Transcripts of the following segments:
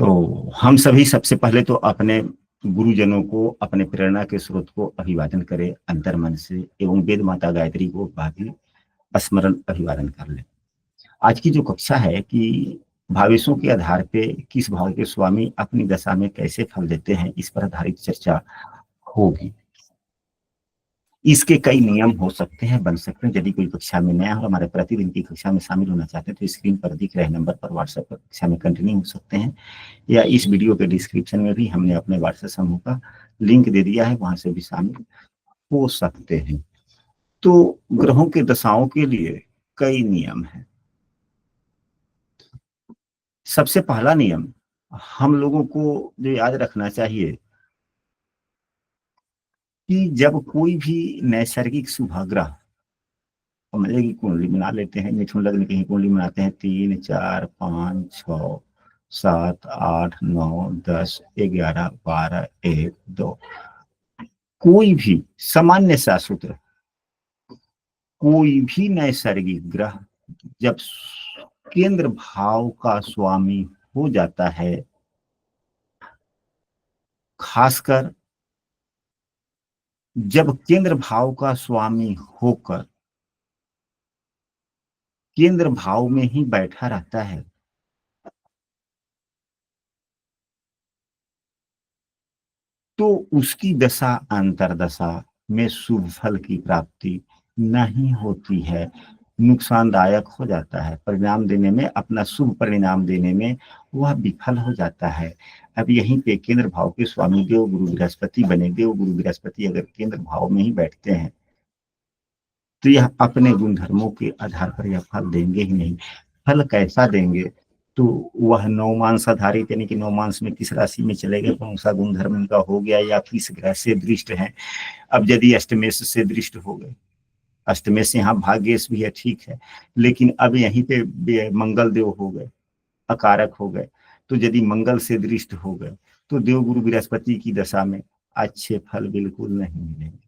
तो हम सभी सबसे पहले तो अपने गुरुजनों को, अपने प्रेरणा के स्रोत को अभिवादन करें अंतर मन से, एवं वेद माता गायत्री को भी स्मरण अभिवादन कर लें। आज की जो कक्षा है कि भावेशों के आधार पे किस भाव के स्वामी अपनी दशा में कैसे फल देते हैं, इस पर आधारित चर्चा होगी। इसके कई नियम हो सकते हैं, बन सकते हैं। यदि कोई कक्षा में नया और हमारे प्रतिदिन की कक्षा में शामिल होना चाहते हैं तो स्क्रीन पर दिख रहे नंबर पर व्हाट्सएप पर कक्षा में कंटिन्यू हो सकते हैं, या इस वीडियो के डिस्क्रिप्शन में भी हमने अपने व्हाट्सएप समूह का लिंक दे दिया है, वहां से भी शामिल हो सकते हैं। तो ग्रहों के दशाओं के लिए कई नियम हैं। सबसे पहला नियम हम लोगों को जो याद रखना चाहिए कि जब कोई भी नैसर्गिक शुभाग्रह, मतलब की कुंडली बना लेते हैं, मिथुन लग्न की कुंडली बनाते हैं, 3 4 5 6 7 8 9 10 11 12 1 2, कोई भी सामान्य सा सूत्र, कोई भी नैसर्गिक ग्रह जब केंद्र भाव का स्वामी हो जाता है, खासकर जब केंद्र भाव का स्वामी होकर केंद्र भाव में ही बैठा रहता है, तो उसकी दशा अंतरदशा में शुभ फल की प्राप्ति नहीं होती है, नुकसानदायक हो जाता है। परिणाम देने में, अपना शुभ परिणाम देने में वह विफल हो जाता है। अब यहीं पे केंद्र भाव के स्वामी देव गुरु बृहस्पति बने। देव गुरु बृहस्पति अगर केंद्र भाव में ही बैठते हैं तो यह अपने गुणधर्मों के आधार पर यह फल देंगे ही नहीं। फल कैसा देंगे, तो वह नौमांस आधारित, यानी कि नौमांस में किस राशि में चले गए, कौन सा गुणधर्म इनका हो गया, या किस ग्रह से दृष्ट है। अब यदि अष्टमेश से दृष्ट हो गए, अष्टमेश यहाँ भाग्येश भी है, ठीक है, लेकिन अब यहीं पे मंगल देव हो गए, अकारक हो गए, तो यदि मंगल से दृष्ट हो गए तो देव गुरु बृहस्पति की दशा में अच्छे फल बिल्कुल नहीं मिलेंगे।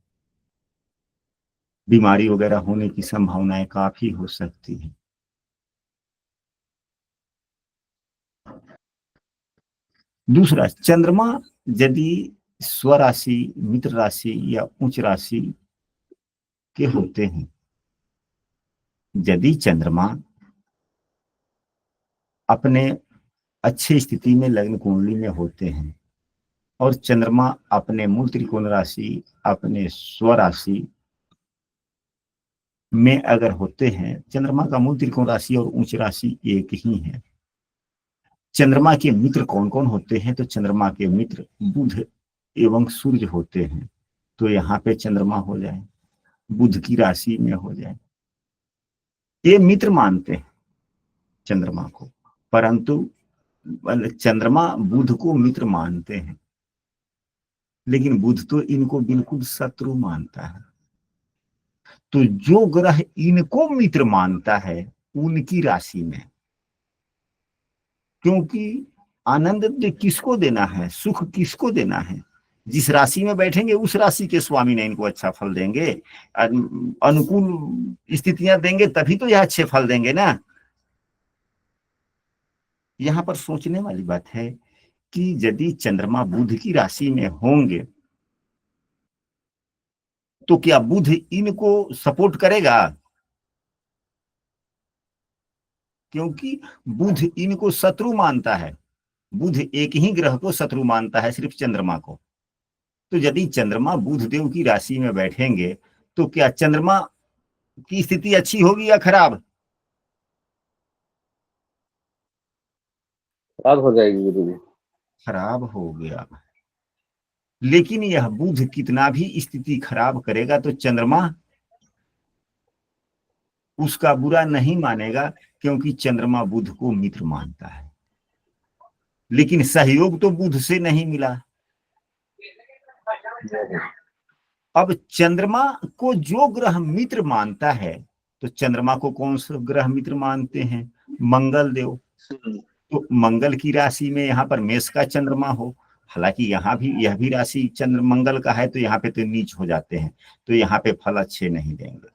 बीमारी वगैरह होने की संभावनाएं काफी हो सकती है। दूसरा, चंद्रमा यदि स्वराशि, मित्र राशि या उच्च राशि के होते हैं, यदि चंद्रमा अपने अच्छी स्थिति में लग्न कुंडली में होते हैं और चंद्रमा अपने मूल त्रिकोण राशि, अपने स्वराशि में अगर होते हैं, चंद्रमा का मूल त्रिकोण राशि और उच्च राशि एक ही है। चंद्रमा के मित्र कौन कौन होते हैं, तो चंद्रमा के मित्र बुध एवं सूर्य होते हैं। तो यहाँ पे चंद्रमा हो जाए, बुध की राशि में हो जाए, ये मित्र मानते हैं चंद्रमा को, परंतु चंद्रमा बुध को मित्र मानते हैं, लेकिन बुध तो इनको बिल्कुल शत्रु मानता है। तो जो ग्रह इनको मित्र मानता है उनकी राशि में, क्योंकि आनंद किसको देना है, सुख किसको देना है, जिस राशि में बैठेंगे उस राशि के स्वामी ने इनको अच्छा फल देंगे, अनुकूल स्थितियां देंगे तभी तो यह अच्छे फल देंगे ना। यहां पर सोचने वाली बात है कि यदि चंद्रमा बुध की राशि में होंगे तो क्या बुध इनको सपोर्ट करेगा, क्योंकि बुध इनको शत्रु मानता है। बुध एक ही ग्रह को शत्रु मानता है, सिर्फ चंद्रमा को। तो यदि चंद्रमा बुध देव की राशि में बैठेंगे तो क्या चंद्रमा की स्थिति अच्छी होगी या खराब? खराब हो जाएगी गुरु जी। खराब हो गया। लेकिन यह बुध कितना भी स्थिति खराब करेगा तो चंद्रमा उसका बुरा नहीं मानेगा, क्योंकि चंद्रमा बुध को मित्र मानता है। लेकिन सहयोग तो बुध से नहीं मिला। अब चंद्रमा को जो ग्रह मित्र मानता है, तो चंद्रमा को कौन सा ग्रह मित्र मानते हैं, मंगल देव। तो मंगल की राशि में यहाँ पर मेष का चंद्रमा हो, हालांकि यहाँ भी यह भी राशि चंद्र मंगल का है, तो यहाँ पे तो नीच हो जाते हैं, तो यहाँ पे फल अच्छे नहीं देंगे,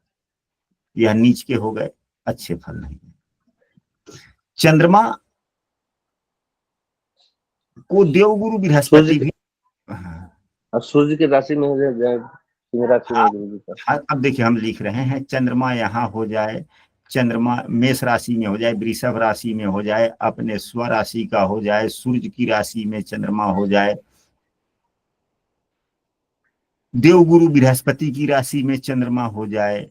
यह नीच के हो गए, अच्छे फल नहीं देंगे। चंद्रमा वो देवगुरु सूर्य बृहस्पति के, भी। हाँ, अब सूर्य की राशि में हो जाए, सिंह राशि में हाँ, गुरु जी का। हाँ, अब देखिए हम लिख रहे हैं चंद्रमा यहाँ हो जाए, चंद्रमा मेष राशि में हो जाए, वृषभ राशि में हो जाए, अपने स्व राशि का हो जाए, सूर्य की राशि में चंद्रमा हो जाए, देवगुरु बृहस्पति की राशि में चंद्रमा हो जाए,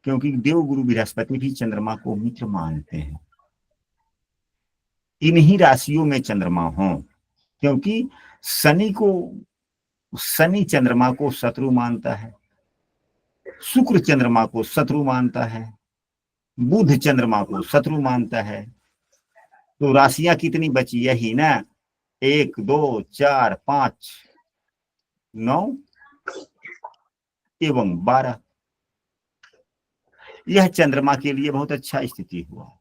क्योंकि देवगुरु बृहस्पति भी चंद्रमा को मित्र मानते हैं। इन्हीं राशियों में चंद्रमा हो, क्योंकि शनि को, शनि चंद्रमा को शत्रु मानता है, शुक्र चंद्रमा को शत्रु मानता है, बुध चंद्रमा को शत्रु मानता है। तो राशियां कितनी बची? यही ना, 1 2 4 5 9 एवं 12। यह चंद्रमा के लिए बहुत अच्छा स्थिति हुआ।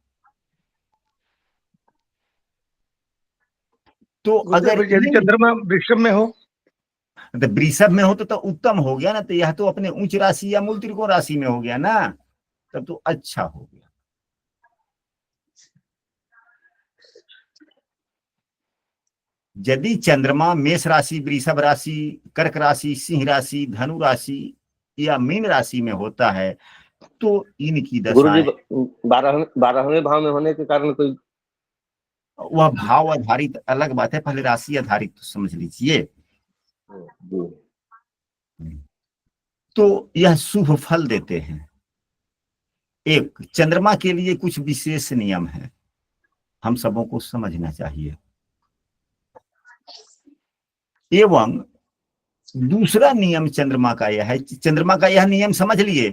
तो अगर गुरुदेव यदि चंद्रमा वृषभ में हो, तो वृषभ में हो तो उत्तम हो गया ना, तो यह तो अपने उच्च राशि या मूल त्रिकोण राशि में हो गया ना, तब तो अच्छा हो गया। यदि चंद्रमा मेष राशि, वृषभ राशि, कर्क राशि, सिंह राशि, धनु राशि या मीन राशि में होता है, तो इनकी गुरु जी दशाएं, 12वें भाव में होने के कारण कोई, वह भाव आधारित अलग बात है, पहले राशि आधारित तो समझ लीजिए। तो यह शुभ फल देते हैं। एक चंद्रमा के लिए कुछ विशेष नियम है, हम सबों को समझना चाहिए। एवं दूसरा नियम चंद्रमा का यह है, चंद्रमा का यह नियम समझ लिए।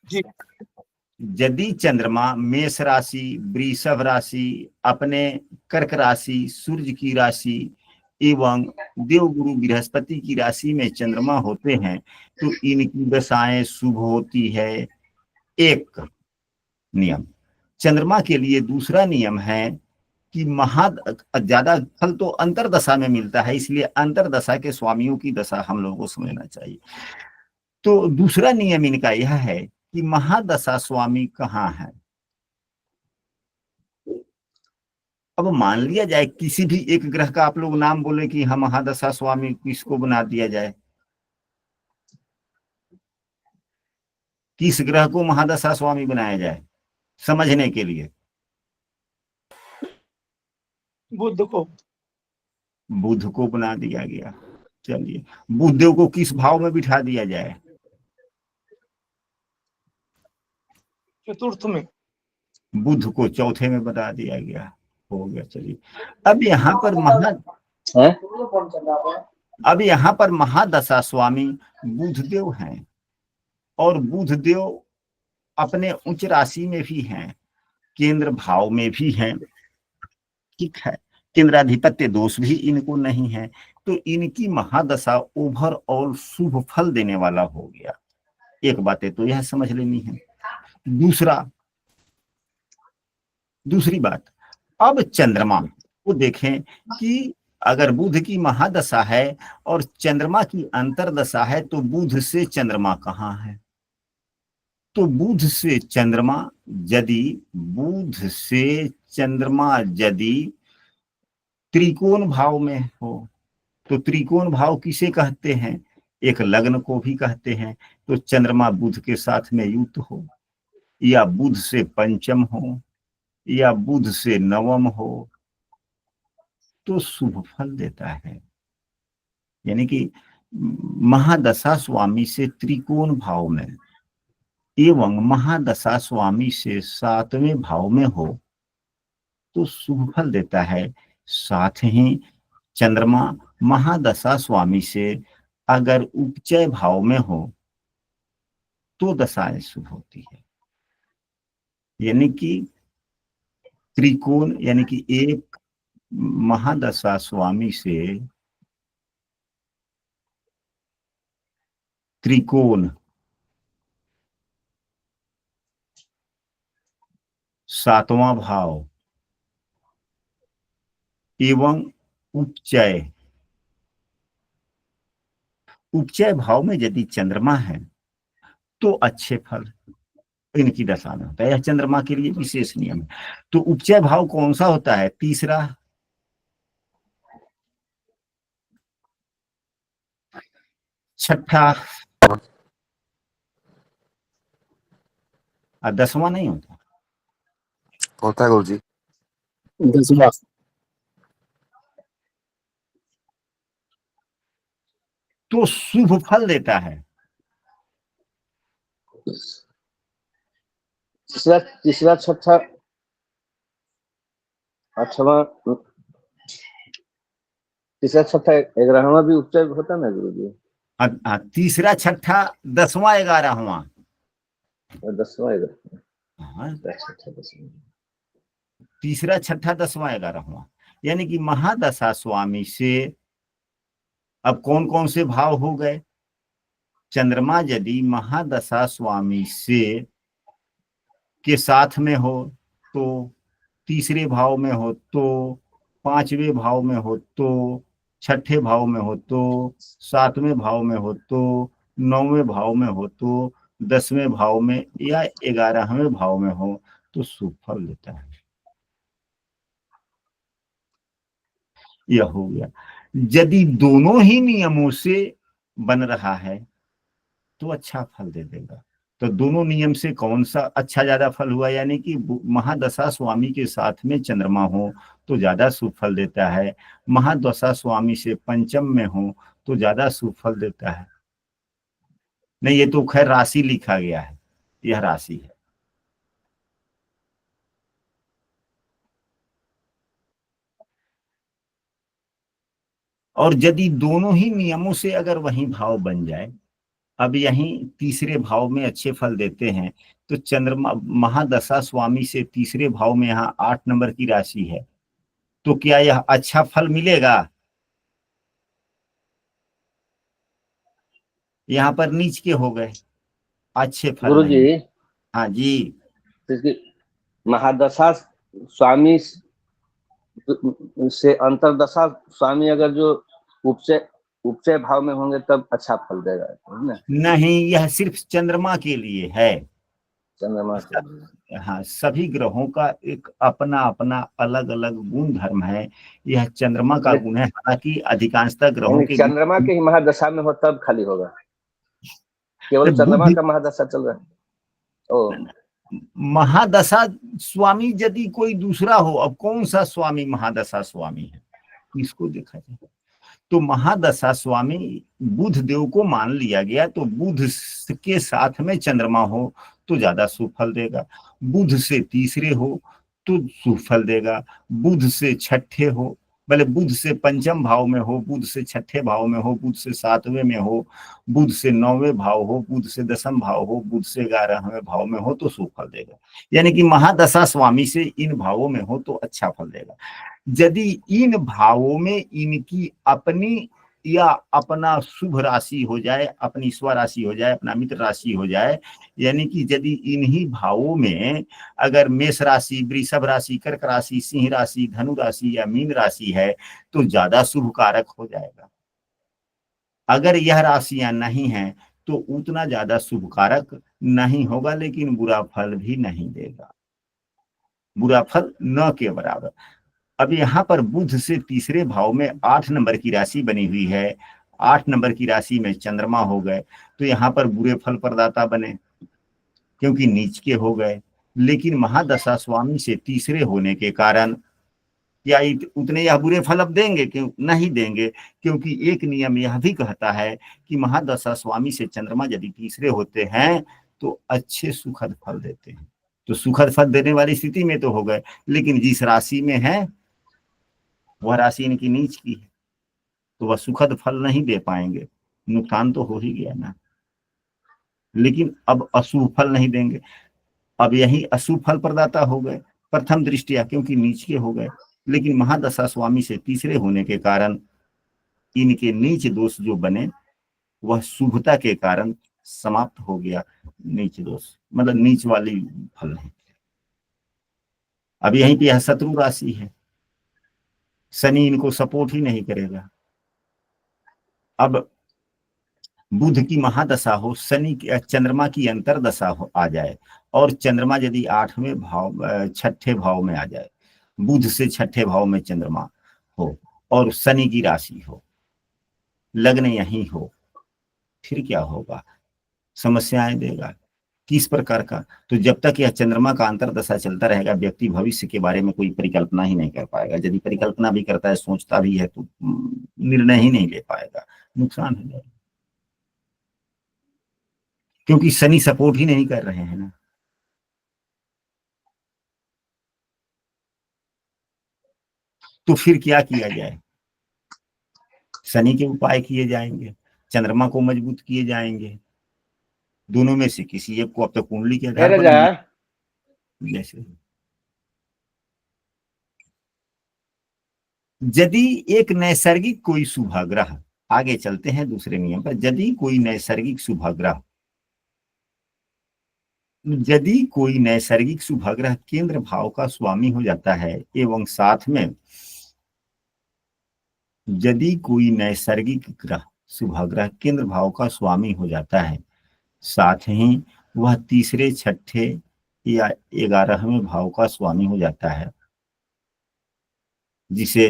जी, यदि चंद्रमा मेष राशि, वृषभ राशि, अपने कर्क राशि, सूर्य की राशि एवं देवगुरु बृहस्पति की राशि में चंद्रमा होते हैं, तो इनकी दशाएं शुभ होती है। एक नियम चंद्रमा के लिए। दूसरा नियम है कि ज्यादा फल तो अंतरदशा में मिलता है, इसलिए अंतरदशा के स्वामियों की दशा हम लोगों को समझना चाहिए। तो दूसरा नियम इनका यह है कि महादशा स्वामी कहाँ है। अब मान लिया जाए किसी भी एक ग्रह का आप लोग नाम बोले कि हम महादशा स्वामी किसको बना दिया जाए, किस ग्रह को महादशा स्वामी बनाया जाए समझने के लिए? बुध को। बुध को बना दिया गया। चलिए, बुध देव को किस भाव में बिठा दिया जाए? चतुर्थ में। बुध को चौथे में बता दिया गया। हो गया। चलिए, अब यहाँ पर अब यहाँ पर महादशा स्वामी बुधदेव हैं, और बुधदेव अपने उच्च राशि में भी हैं, केंद्र भाव में भी हैं। ठीक है, केंद्राधिपत्य दोष भी इनको नहीं है, तो इनकी महादशा ओवरऑल शुभ फल देने वाला हो गया। एक बात है तो यह समझ लेनी है। दूसरी बात, अब चंद्रमा को देखें कि अगर बुध की महादशा है और चंद्रमा की अंतरदशा है, तो बुध से चंद्रमा कहाँ है? तो बुध से चंद्रमा यदि त्रिकोण भाव में हो, तो त्रिकोण भाव किसे कहते हैं? एक लग्न को भी कहते हैं। तो चंद्रमा बुध के साथ में युक्त हो, या बुध से पंचम हो, या बुध से नवम हो, तो शुभ फल देता है। यानी कि महादशा स्वामी से त्रिकोण भाव में एवं महादशा स्वामी से 7वें भाव में हो तो शुभ फल देता है। साथ ही चंद्रमा महादशा स्वामी से अगर उपचय भाव में हो तो दशाएं शुभ होती है। यानी कि त्रिकोण, यानी कि एक महादशा स्वामी से त्रिकोण, 7वां भाव एवं उपचय, उपचय भाव में यदि चंद्रमा है तो अच्छे फल, इनकी दशा में होता है। यह चंद्रमा के लिए विशेष नियम है। तो उपचय भाव कौन सा होता है? तीसरा, छठा और 10वां नहीं होता। होता है गुरुजी। 10वां। तो शुभ फल देता है। तीसरा, तीसरा, छठा, 8वां, तीसरा, छठा, 11वां भी उपचय होता ना गुरुजी? तीसरा, छठा, 10वां, 11वां। 10वां, 11वां। हाँ, छठा, 10वां। तीसरा, छठा, 10वां, 11वां, यानी कि महादशा स्वामी से अब कौन कौन से भाव हो गए? चंद्रमा यदि महादशा स्वामी से के साथ में हो तो तीसरे भाव में हो, तो पांचवें भाव में हो, तो छठे भाव में हो, तो सातवें भाव में हो, तो नौवें भाव में हो, तो 10वें भाव में या 11वें भाव में हो तो शुभ फल देता है। यह हो गया। यदि दोनों ही नियमों से बन रहा है तो अच्छा फल दे देगा। तो दोनों नियम से कौन सा अच्छा ज्यादा फल हुआ? यानी कि महादशा स्वामी के साथ में चंद्रमा हो तो ज्यादा शुभ फल देता है, महादशा स्वामी से पंचम में हो तो ज्यादा शुभ फल देता है। नहीं, ये तो खैर राशि लिखा गया है, यह राशि है। और यदि दोनों ही नियमों से अगर वही भाव बन जाए, अब यहीं तीसरे भाव में अच्छे फल देते हैं, तो चंद्रमा महादशा स्वामी से तीसरे भाव में यहाँ 8 नंबर की राशि है, तो क्या यह अच्छा फल मिलेगा? यहाँ पर नीच के हो गए, अच्छे फल गुरुजी, नहीं। हाँ जी, महादशा स्वामी से अंतरदशा स्वामी अगर जो उपचय उपचय भाव में होंगे तब अच्छा फल देगा, है ना? नहीं, यह सिर्फ चंद्रमा के लिए है। चंद्रमा के लिए। हाँ, सभी ग्रहों का एक अपना अपना अलग अलग गुण धर्म है। यह चंद्रमा का गुण है, हालांकि अधिकांशतः ग्रहों के चंद्रमा के ही महादशा में हो तब खाली होगा, केवल चंद्रमा का महादशा चल रहा है। ओ, महादशा स्वामी यदि कोई दूसरा हो, अब कौन सा स्वामी महादशा स्वामी है इसको देखा जाए तो महादशा स्वामी बुध देव को मान लिया गया, तो बुध के साथ में चंद्रमा हो तो ज्यादा शुभ फल देगा, बुध से तीसरे हो तो शुभ फल देगा, बुध से छठे हो, भले बुध से पंचम भाव में हो, बुध से छठे भाव में हो, बुध से सातवें में हो, बुध से नौवें भाव हो, बुध से 10वें भाव हो, बुध से 11वें भाव में हो तो शुभ फल देगा। यानी कि महादशा स्वामी से इन भावों में हो तो अच्छा फल देगा। यदि इन भावों में इनकी अपनी या अपना शुभ राशि हो जाए, अपनी स्वराशि हो जाए, अपना मित्र राशि हो जाए, यानी कि यदि इन्हीं भावों में अगर मेष राशि, वृषभ राशि, कर्क राशि, सिंह राशि, धनु राशि या मीन राशि है तो ज्यादा शुभ कारक हो जाएगा। अगर यह राशियां नहीं हैं तो उतना ज्यादा शुभ कारक नहीं होगा, लेकिन बुरा फल भी नहीं देगा, बुरा फल न के बराबर। अब यहाँ पर बुध से तीसरे भाव में 8 नंबर की राशि बनी हुई है, 8 नंबर की राशि में चंद्रमा हो गए तो यहाँ पर बुरे फल प्रदाता बने क्योंकि नीच के हो गए। लेकिन महादशा स्वामी से तीसरे होने के कारण क्या उतने यह बुरे फल अब देंगे? क्यों नहीं देंगे? क्योंकि एक नियम यह भी कहता है कि महादशा स्वामी से चंद्रमा यदि तीसरे होते हैं तो अच्छे सुखद फल देते हैं। तो सुखद फल देने वाली स्थिति में तो हो गए, लेकिन जिस राशि में है वह राशि इनकी नीच की है तो वह सुखद फल नहीं दे पाएंगे, नुकसान तो हो ही गया ना। लेकिन अब अशुभ फल नहीं देंगे, अब यही अशुभ फल प्रदाता हो गए प्रथम दृष्टिया, क्योंकि नीच के हो गए। लेकिन महादशा स्वामी से तीसरे होने के कारण इनके नीच दोष जो बने वह शुभता के कारण समाप्त हो गया। नीच दोष मतलब नीच वाली फल है। अब यहीं पे यह शत्रु राशि है, शनि इनको सपोर्ट ही नहीं करेगा। अब बुध की महादशा हो, शनि चंद्रमा की अंतरदशा हो आ जाए, और चंद्रमा यदि 8वें भाव 6ठे भाव में आ जाए, बुध से 6ठे भाव में चंद्रमा हो और शनि की राशि हो, लग्न यही हो, फिर क्या होगा? समस्याएं देगा। किस प्रकार का? तो जब तक यह चंद्रमा का अंतरदशा चलता रहेगा, व्यक्ति भविष्य के बारे में कोई परिकल्पना ही नहीं कर पाएगा। यदि परिकल्पना भी करता है, सोचता भी है, तो निर्णय ही नहीं ले पाएगा, नुकसान हो जाएगा, क्योंकि शनि सपोर्ट ही नहीं कर रहे हैं ना। तो फिर क्या किया जाए? शनि के उपाय किए जाएंगे, चंद्रमा को मजबूत किए जाएंगे, दोनों में से किसी एक को अब तक कुंडली के आधार पर राजा, जैसे यदि एक नैसर्गिक कोई शुभाग्रह, आगे चलते हैं दूसरे नियम पर, यदि कोई नैसर्गिक शुभाग्रह, यदि कोई नैसर्गिक शुभाग्रह केंद्र भाव का स्वामी हो जाता है एवं साथ में, यदि कोई नैसर्गिक ग्रह शुभाग्रह केंद्र भाव का स्वामी हो जाता है, साथ ही वह तीसरे, छठे या 11वें भाव का स्वामी हो जाता है, जिसे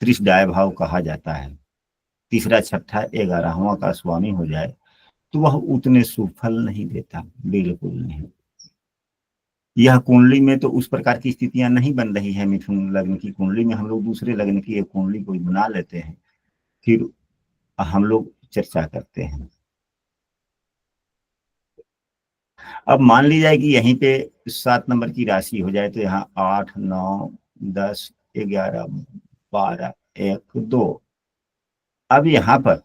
त्रिशदाय भाव कहा जाता है, तीसरा, छठा, 11वां का स्वामी हो जाए, तो वह उतने शुभ फल नहीं देता, बिल्कुल नहीं। यह कुंडली में तो उस प्रकार की स्थितियां नहीं बन रही है। मिथुन लग्न की कुंडली में हम लोग दूसरे लग्न की एक कुंडली कोई बना लेते हैं, फिर हम लोग चर्चा करते हैं। अब मान ली जाए कि यहीं पे 7 नंबर की राशि हो जाए, तो यहाँ 8, 9, 10, 11, 12, 1, 2, अब यहाँ पर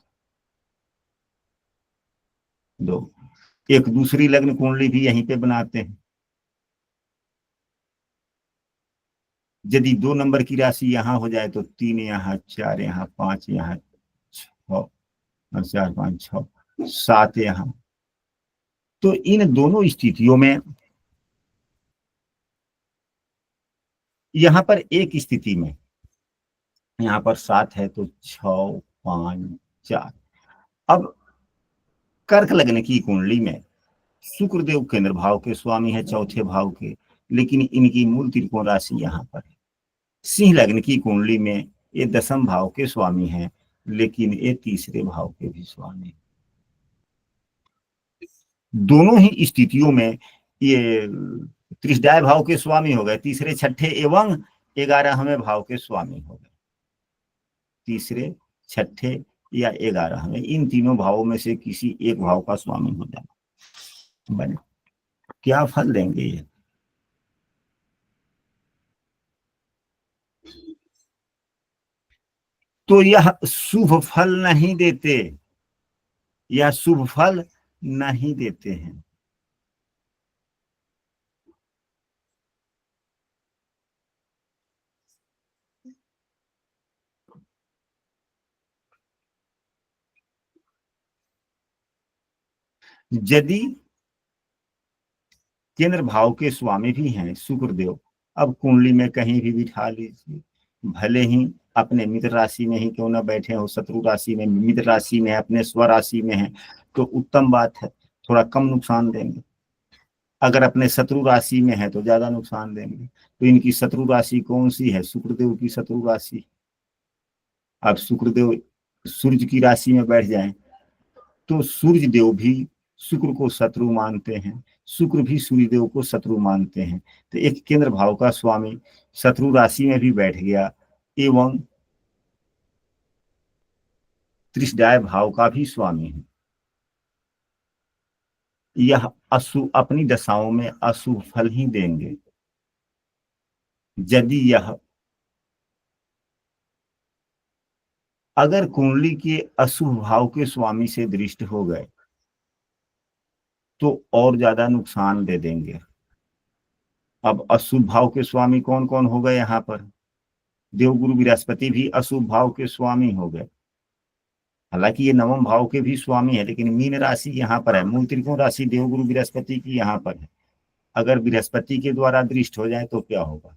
2, एक दूसरी लग्न कुंडली भी यहीं पे बनाते हैं। यदि 2 नंबर की राशि यहाँ हो जाए, तो 3 यहाँ, 4 यहाँ, 5 यहाँ, 6, 4, 5, 6, 7 यहाँ। तो इन दोनों स्थितियों में यहाँ पर एक स्थिति में यहाँ पर 7 है, तो 6, 5, 4। अब कर्क लग्न की कुंडली में शुक्रदेव केंद्र भाव के स्वामी है, चौथे भाव के, लेकिन इनकी मूल त्रिकोण राशि यहाँ पर है। सिंह लग्न की कुंडली में ये 10वें भाव के स्वामी हैं, लेकिन ये तीसरे भाव के भी स्वामी। दोनों ही स्थितियों में ये त्रिशदाय भाव के स्वामी हो गए, तीसरे, छठे एवं 11वें भाव के स्वामी हो गए, तीसरे, छठे या 11वें, इन तीनों भावों में से किसी एक भाव का स्वामी हो जाना। बने क्या फल देंगे ये? तो यह शुभ फल नहीं देते, यह शुभ फल नहीं देते हैं। यदि केंद्र भाव के स्वामी भी हैं शुक्रदेव, अब कुंडली में कहीं भी बिठा लीजिए, भले ही अपने मित्र राशि में ही क्यों ना बैठे हो, शत्रु राशि में, मित्र राशि में, अपने स्व राशि में है, तो उत्तम बात है, थोड़ा कम नुकसान देंगे। अगर अपने शत्रु राशि में है तो ज्यादा नुकसान देंगे। तो इनकी शत्रु राशि कौन सी है? शुक्रदेव की शत्रु राशि। अब शुक्रदेव सूर्य की राशि में बैठ जाएं, तो सूर्य देव भी शुक्र को शत्रु मानते हैं, शुक्र भी सूर्य देव को शत्रु मानते हैं। तो एक केंद्र भाव का स्वामी शत्रु राशि में भी बैठ गया एवं त्रिशदाय भाव का भी स्वामी है। यह अपनी दशाओं में अशुभ फल ही देंगे। यदि यह अगर कुंडली के अशुभ भाव के स्वामी से दृष्ट हो गए, तो और ज्यादा नुकसान दे देंगे। अब अशुभ भाव के स्वामी कौन कौन हो गए? यहाँ पर देवगुरु बृहस्पति भी अशुभ भाव के स्वामी हो गए। हालांकि ये 9वें भाव के भी स्वामी है, लेकिन मीन राशि यहाँ पर है, मूल त्रिकोण राशि देवगुरु बृहस्पति की यहाँ पर है। अगर बृहस्पति के द्वारा दृष्ट हो जाए तो क्या होगा?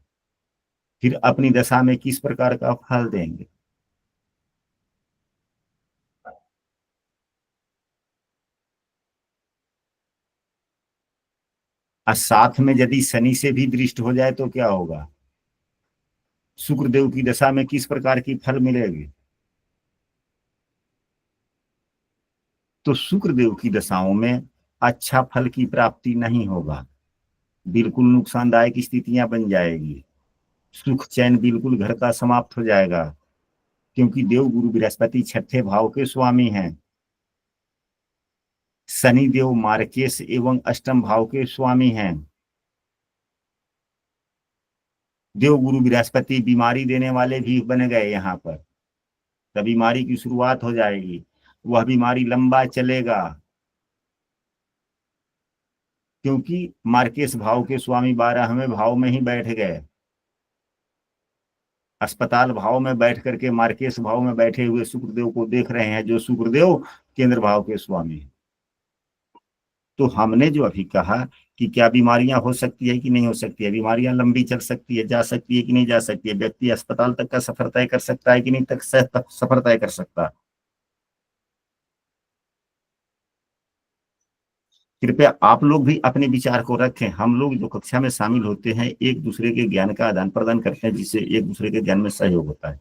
फिर अपनी दशा में किस प्रकार का फल देंगे? और साथ में यदि शनि से भी दृष्ट हो जाए तो क्या होगा? शुक्रदेव की दशा में किस प्रकार की फल मिलेगी? तो शुक्रदेव की दशाओं में अच्छा फल की प्राप्ति नहीं होगा, बिल्कुल नुकसानदायक स्थितियां बन जाएगी, सुख चैन बिल्कुल घर का समाप्त हो जाएगा, क्योंकि देव गुरु बृहस्पति छठे भाव के स्वामी हैं। शनि देव मार्केश एवं अष्टम भाव के स्वामी हैं। देव गुरु बृहस्पति बीमारी देने वाले भी बन गए यहाँ पर, तो बीमारी की शुरुआत हो जाएगी, वह बीमारी लंबा चलेगा, क्योंकि मार्केश भाव के स्वामी 12वें भाव में ही बैठ गए। अस्पताल भाव में बैठ करके मार्केश भाव में बैठे हुए शुक्रदेव को देख रहे हैं, जो शुक्रदेव केंद्र भाव के स्वामी हैं। तो हमने जो अभी कहा कि क्या बीमारियां हो सकती है कि नहीं हो सकती है, बीमारियां लंबी चल सकती है, जा सकती है कि नहीं जा सकती है, व्यक्ति अस्पताल तक का सफर तय कर सकता है कि नहीं तक सफर तय कर सकता। कृपया आप लोग भी अपने विचार को रखें। हम लोग जो कक्षा में शामिल होते हैं एक दूसरे के ज्ञान का आदान प्रदान करते हैं, जिससे एक दूसरे के ज्ञान में सहयोग होता है।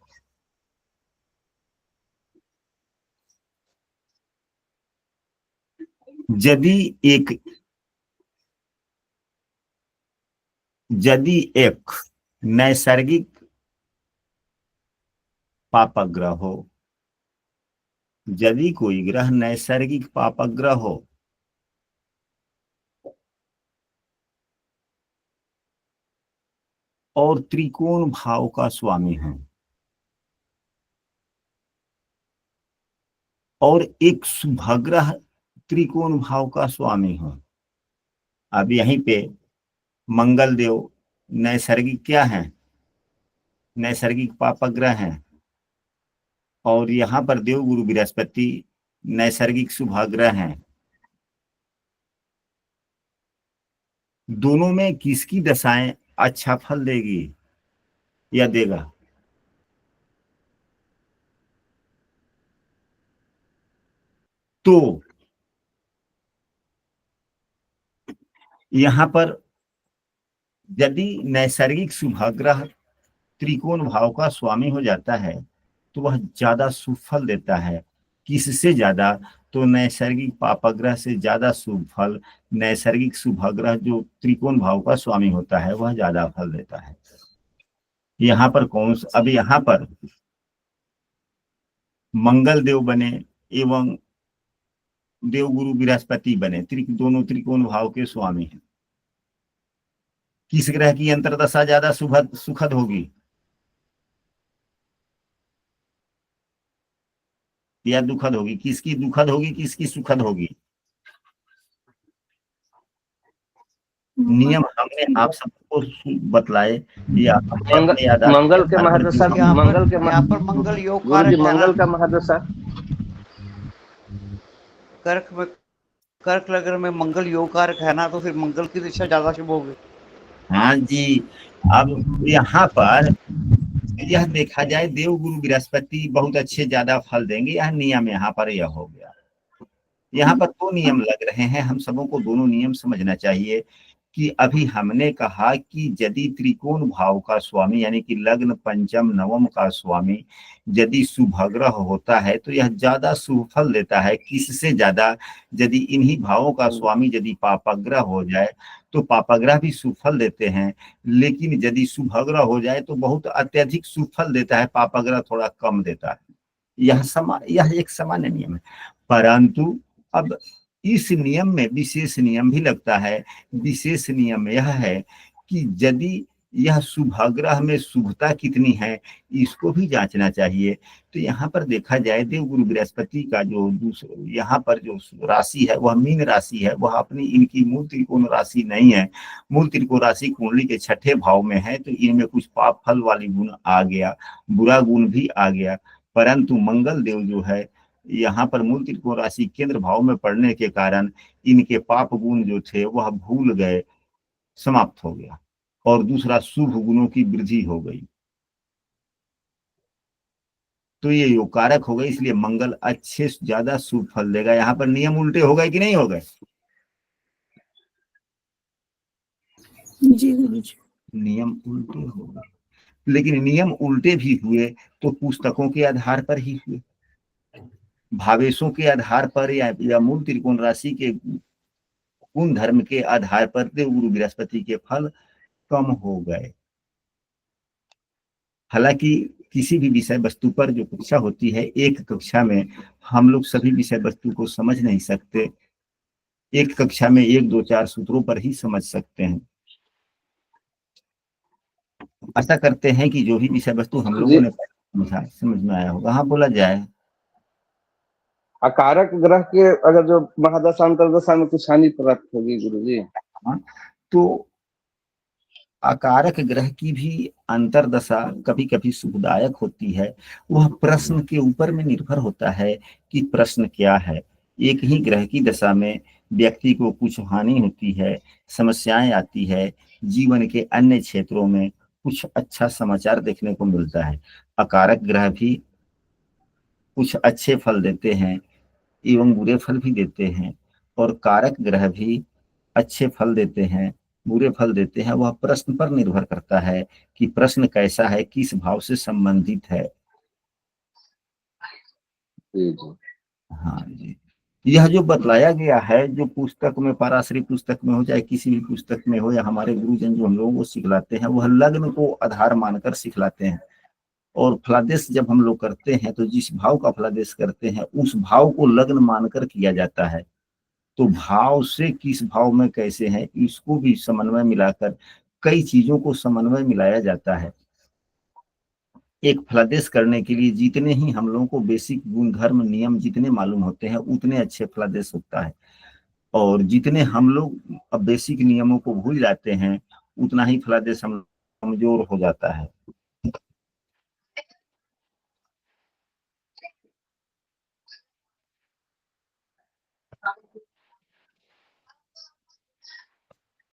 यदि एक नैसर्गिक पापग्रह हो, यदि कोई ग्रह नैसर्गिक पापग्रह हो और त्रिकोण भाव का स्वामी है, और एक शुभग्रह त्रिकोण भाव का स्वामी हो। अब यहीं पे मंगल देव नैसर्गिक क्या है? नैसर्गिक पापग्रह हैं, और यहां पर देव गुरु बृहस्पति नैसर्गिक शुभाग्रह हैं। दोनों में किसकी दशाएं अच्छा फल देगी या देगा? तो यहां पर यदि नैसर्गिक शुभाग्रह त्रिकोण भाव का स्वामी हो जाता है तो वह ज्यादा शुभ फल देता है। किससे ज्यादा? तो नैसर्गिक पापग्रह से ज्यादा शुभ फल नैसर्गिक शुभाग्रह जो त्रिकोण भाव का स्वामी होता है वह ज्यादा फल देता है। यहाँ पर अब यहाँ पर मंगल देव बने एवं देव गुरु बृहस्पति बने, दोनों त्रिकोण भाव के स्वामी हैं। किस ग्रह की अंतर्दशा ज्यादा सुखद होगी या दुखद होगी? किसकी दुखद होगी, किसकी सुखद होगी? नियम हमने आप सबको बतलाए या हमने अपने यादाश्त मंगल के महादशा, मंगल के यहाँ पर मंगल योग गुरु जी कारक है ना, मंगल का महादशा कर्क लग्न में मंगल योग कारक है ना, तो फिर मंगल की दिशा ज्यादा शुभ होगी। हाँ जी। अब यहाँ पर यह देखा जाए देव गुरु बृहस्पति बहुत अच्छे ज्यादा फल देंगे, यह नियम यहाँ पर यह हो गया। यहाँ पर दो नियम लग रहे हैं, हम सबों को दोनों नियम समझना चाहिए कि अभी हमने कहा कि यदि त्रिकोण भाव का स्वामी यानी कि लग्न पंचम नवम का स्वामी यदि शुभग्रह होता है तो यह ज्यादा शुभ फल देता है। किससे ज्यादा? यदि इन्हीं भावों का स्वामी यदि पापग्रह हो जाए तो पापग्रह भी शुभ फल देते हैं, लेकिन यदि शुभग्रह हो जाए तो बहुत अत्यधिक शुभ फल देता है, पापग्रह थोड़ा कम देता है। यह एक सामान्य नियम है। परंतु अब इस नियम में विशेष नियम भी लगता है। विशेष नियम यह है कि यदि यह शुभग्रह में शुभता कितनी है इसको भी जांचना चाहिए। तो यहाँ पर देखा जाए देव गुरु बृहस्पति का जो यहाँ पर जो राशि है वह मीन राशि है, वह अपनी इनकी मूल त्रिकोण राशि नहीं है। मूल त्रिकोण राशि कुंडली के छठे भाव में है, तो इनमें कुछ पाप फल वाली गुण आ गया, बुरा गुण भी आ गया। परंतु मंगल देव जो है यहाँ पर मूल त्रिकोण राशि केंद्र भाव में पड़ने के कारण इनके पाप गुण जो थे वह भूल गए, समाप्त हो गया, और दूसरा शुभ गुणों की वृद्धि हो गई। तो ये योग कारक हो गए, इसलिए मंगल अच्छे ज्यादा शुभ फल देगा। यहाँ पर नियम उल्टे हो गए कि नहीं हो गए? जी गुरुजी। नियम उल्टे हो गए, लेकिन नियम उल्टे भी हुए तो पुस्तकों के आधार पर ही हुए, भावेशों के आधार पर या मूल त्रिकोण राशि के गुण धर्म के आधार पर देवगुरु बृहस्पति के फल कम हो गए। हालांकि किसी भी विषय वस्तु पर जो कक्षा होती है, एक कक्षा में हम लोग सभी विषय वस्तु को समझ नहीं सकते, एक कक्षा में 1 2 4 सूत्रों पर ही समझ सकते हैं। आशा करते हैं कि जो भी विषय वस्तु हम लोगों ने समझा, समझ में आया होगा। हाँ, बोला जाए। अकारक ग्रह के अगर जो महादशा अंतरदशा में कुछ हानि प्राप्त होगी गुरुजी? हाँ, तो अकारक ग्रह की भी अंतरदशा कभी कभी सुखदायक होती है। वह प्रश्न के ऊपर में निर्भर होता है कि प्रश्न क्या है। एक ही ग्रह की दशा में व्यक्ति को कुछ हानि होती है, समस्याएं आती है, जीवन के अन्य क्षेत्रों में कुछ अच्छा समाचार देखने को मिलता है। अकारक ग्रह भी कुछ अच्छे फल देते हैं एवं बुरे फल भी देते हैं, और कारक ग्रह भी अच्छे फल देते हैं, बुरे फल देते हैं। वह प्रश्न पर निर्भर करता है कि प्रश्न कैसा है, किस भाव से संबंधित है। जी जी। हाँ जी, यह जो बतलाया गया है, जो पुस्तक में, पराशरी पुस्तक में हो, चाहे किसी भी पुस्तक में हो, या हमारे गुरुजन जो हम लोगों को सिखलाते हैं, वह लग्न को आधार मानकर सिखलाते हैं। और फलादेश जब हम लोग करते हैं तो जिस भाव का फलादेश करते हैं उस भाव को लग्न मानकर किया जाता है। तो भाव से किस भाव में कैसे है, इसको भी समन्वय मिलाकर कई चीजों को समन्वय मिलाया जाता है। एक फलादेश करने के लिए जितने ही हम लोगों को बेसिक गुण धर्म नियम जितने मालूम होते हैं, उतने अच्छे फलादेश होता है। और जितने हम लोग अब बेसिक नियमों को भूल जाते हैं, उतना ही फलादेश हम कमजोर हो जाता है।